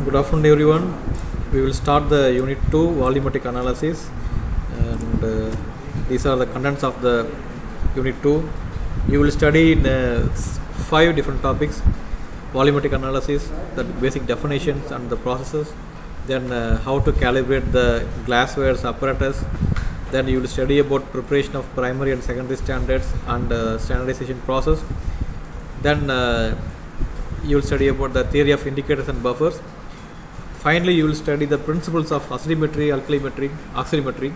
Good afternoon, everyone. We will start the Unit 2 Volumetric Analysis, and these are the contents of the Unit 2. You will study in 5 different topics: volumetric analysis, the basic definitions and the processes, then how to calibrate the glassware's apparatus, then you will study about preparation of primary and secondary standards and standardization process, then you will study about the theory of indicators and buffers. Finally, you will study the principles of acidimetry, alkalimetry, oximetry,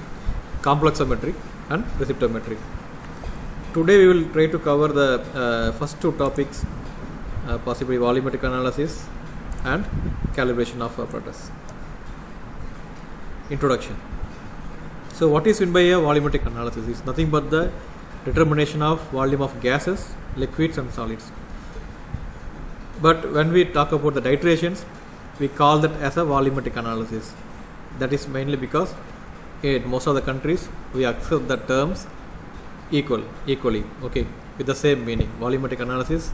complexometry and precipitometry. Today we will try to cover the first two topics, possibly volumetric analysis and calibration of apparatus. Introduction. So what is meant by a volumetric analysis? It's nothing but the determination of volume of gases, liquids and solids. But when we talk about the titrations, we call that as a volumetric analysis. That is mainly because in most of the countries we accept the terms equally, okay, with the same meaning. Volumetric analysis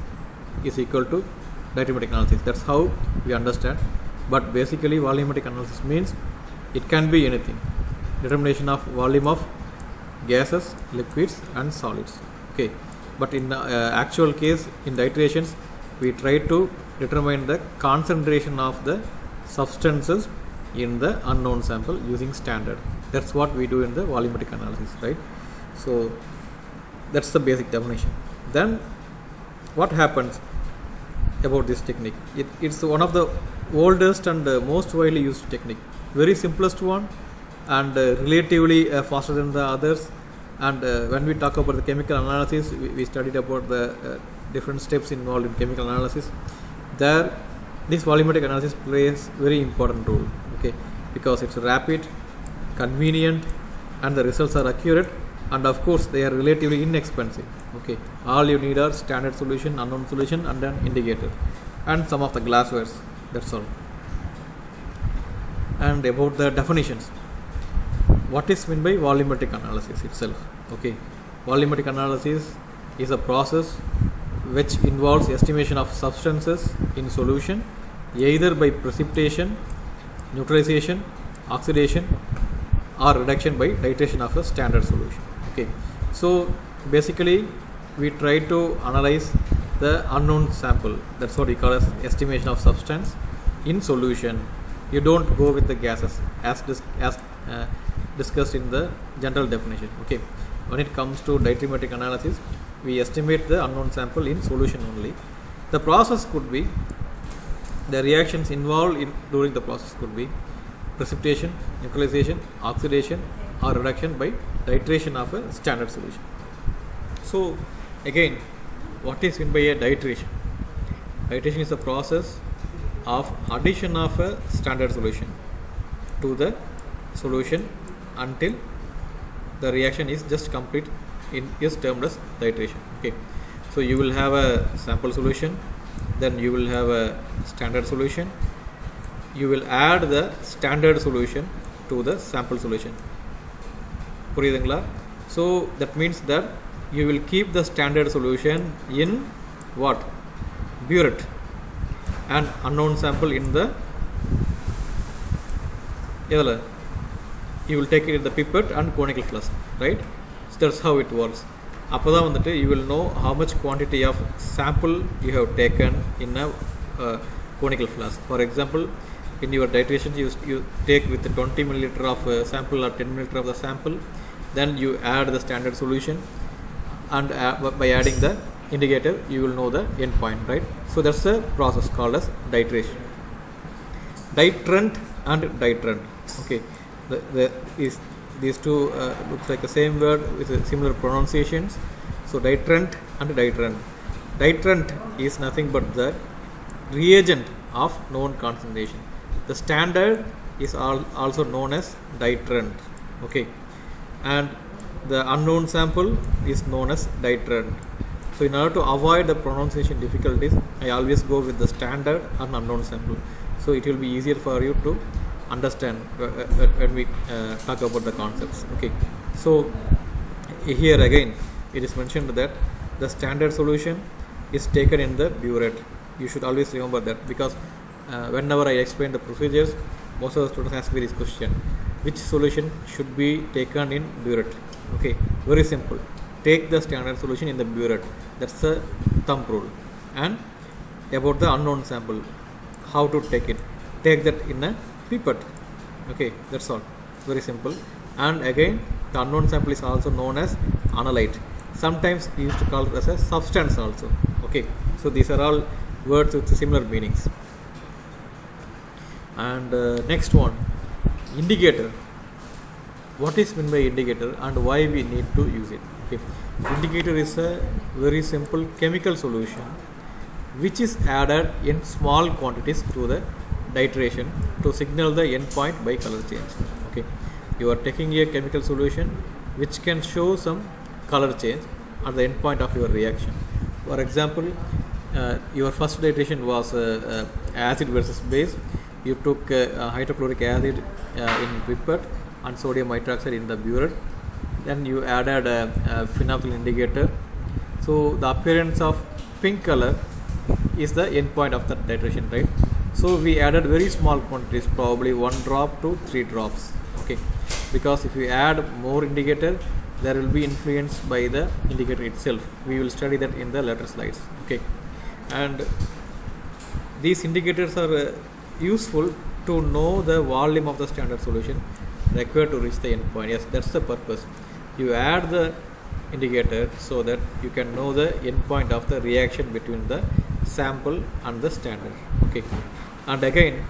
is equal to diametric analysis. That's how we understand. But basically, volumetric analysis means it can be anything. Determination of volume of gases, liquids and solids. Okay, but in the actual case, in titrations, we try to determine the concentration of the substances in the unknown sample using standard. That's what we do in the volumetric analysis, right? So that's the basic definition. Then what happens about this technique? It's one of the oldest and most widely used technique. Very simplest one and relatively faster than the others. And when we talk about the chemical analysis, we studied about the different steps involved in chemical analysis. There, this volumetric analysis plays very important role, okay, because it's rapid, convenient, and the results are accurate, and of course they are relatively inexpensive. Okay, all you need are standard solution, unknown solution, and an indicator, and some of the glasswares. That's all. And about the definitions, what is meant by volumetric analysis itself? Okay, volumetric analysis is a process which involves estimation of substances in solution either by precipitation, neutralization, oxidation or reduction by titration of a standard solution. Okay, so basically we try to analyze the unknown sample. That's what we call as estimation of substance in solution. You don't go with the gases as discussed in the general definition. Okay, when it comes to diametric analysis, we estimate the unknown sample in solution only. The process could be, the reactions involved during the process could be precipitation, neutralization, oxidation or reduction by titration of a standard solution. So again, what is meant by a titration? Titration is a process of addition of a standard solution to the solution until the reaction is just complete, is termed as titration. Okay, so you will have a sample solution, then you will have a standard solution, you will add the standard solution to the sample solution. Puriyudungala? So that means that you will keep the standard solution in what? Burette, and unknown sample in the you will take it in the pipette and conical flask, right? So that's how it works. Appada vandittu you will know how much quantity of sample you have taken in a conical flask. For example, in your titration you take with 20 milliliter of sample or 10 milliliter of the sample, then you add the standard solution, and by adding the indicator you will know the end point, right? So that's a process called as titration. Titrant and titrant. Okay, these two looks like the same word with similar pronunciations. So titrant and titrant. Titrant is nothing but the reagent of known concentration. The standard is also known as titrant. Okay, and the unknown sample is known as titrant. So in order to avoid the pronunciation difficulties, I always go with the standard and unknown sample. So it will be easier for you to understand when we talk about the concepts. Okay, so here again it is mentioned that the standard solution is taken in the burette. You should always remember that, because whenever I explain the procedures, most of the students ask me this question: which solution should be taken in burette? Okay, very simple. Take the standard solution in the burette. That's the thumb rule. And about the unknown sample, how to take it? Take that in a pipette. Okay, that's all. Very simple. And again, the unknown sample is also known as analyte. Sometimes we used to call it as a substance also. Okay, so these are all words with similar meanings. And next one, indicator. What is meant by indicator and why we need to use it? Okay, indicator is a very simple chemical solution which is added in small quantities to the titration to signal the endpoint by color change. Okay, you are taking a chemical solution which can show some color change at the endpoint of your reaction. For example, your first titration was acid versus base. You took hydrochloric acid in pipette and sodium hydroxide in the burette. Then you added a phenolphthalein indicator. So the appearance of pink color is the endpoint of the titration, right? So we added very small quantities, probably 1 drop to 3 drops. Okay, because if you add more indicator, there will be influence by the indicator itself. We will study that in the later slides. Okay, and these indicators are useful to know the volume of the standard solution required to reach the endpoint. Yes, that's the purpose. You add the indicator so that you can know the endpoint of the reaction between the sample and the standard. Okay, and again,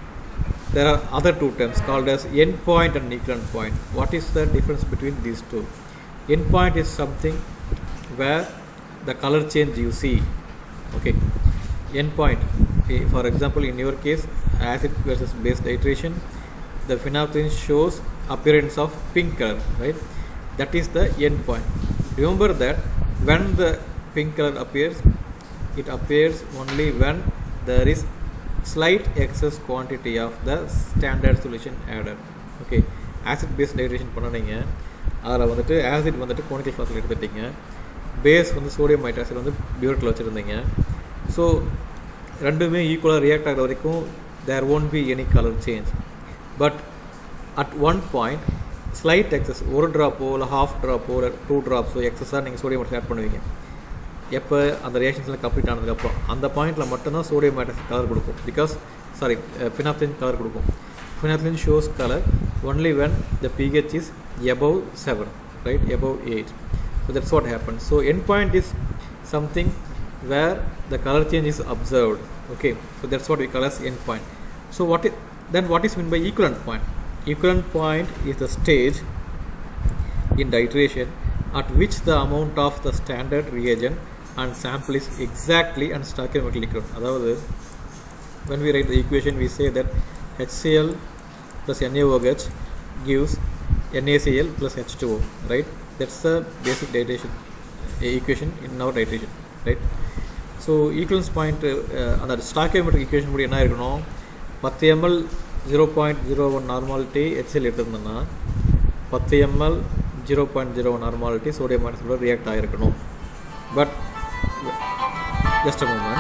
there are other two terms called as endpoint and equivalent point. What is the difference between these two? Endpoint is something where the color change you see. Okay, endpoint, for example, in your case, acid versus base titration, the phenolphthalein shows appearance of pink color, right? That is the endpoint. Remember that when the pink color appears, it appears only when there is slight excess quantity of the standard solution added. Okay, acid base titration பண்ணனீங்க, அதில் வந்துட்டு acid வந்துட்டு conical ஃப்ளாஸ்கில் எடுத்துட்டீங்க, base வந்து sodium hydroxide வந்து பியூரெட்டில் வச்சுருந்தீங்க. So ரெண்டுமே ஈக்குவலாக react ஆகிற வரைக்கும் தேர் won't be any color change. But at one point, slight excess, 1 ட்ராப்போ இல்லை ஹாஃப் ட்ராப்போ இல்லை 2 ட்ராப்ஸோ எக்ஸஸாக நீங்கள் சோடியம் ஹைட்ராக்சைடு ஆட் பண்ணுவீங்க. எப்போ அந்த ரியாக்ஷன்ஸ்லாம் கம்ப்ளீட் ஆனதுக்கப்புறம் அந்த பாயிண்ட்டில் மட்டும்தான் சோடியம் ஹைட்ராக்சைடு கலர் கொடுக்கும். பிகாஸ் phenolphthalein கலர் கொடுக்கும். Phenolphthalein shows color only when the pH is above 7, right, above 8. So that's what happens. So endpoint is something where the color change is observed. Okay, so that's what we call as endpoint. So what is meant by equivalent point? Equivalent point is the stage in titration at which the amount of the standard reagent and sample is exactly and stoichiometrically equivalent. That when we write the equation, we say that HCl plus NaOH gives NaCl plus H2O, right? That's the basic titration equation in our titration, right? So equivalence point on the stoichiometric equation படி என்ன இருக்கணும், 10 ml 0.01 normality HCl எடுத்திருந்தோம்னா 10 ml 0.01 normality sodium ஹைட்ராக்சைடோட react ஆகிருக்கணும். But just a moment.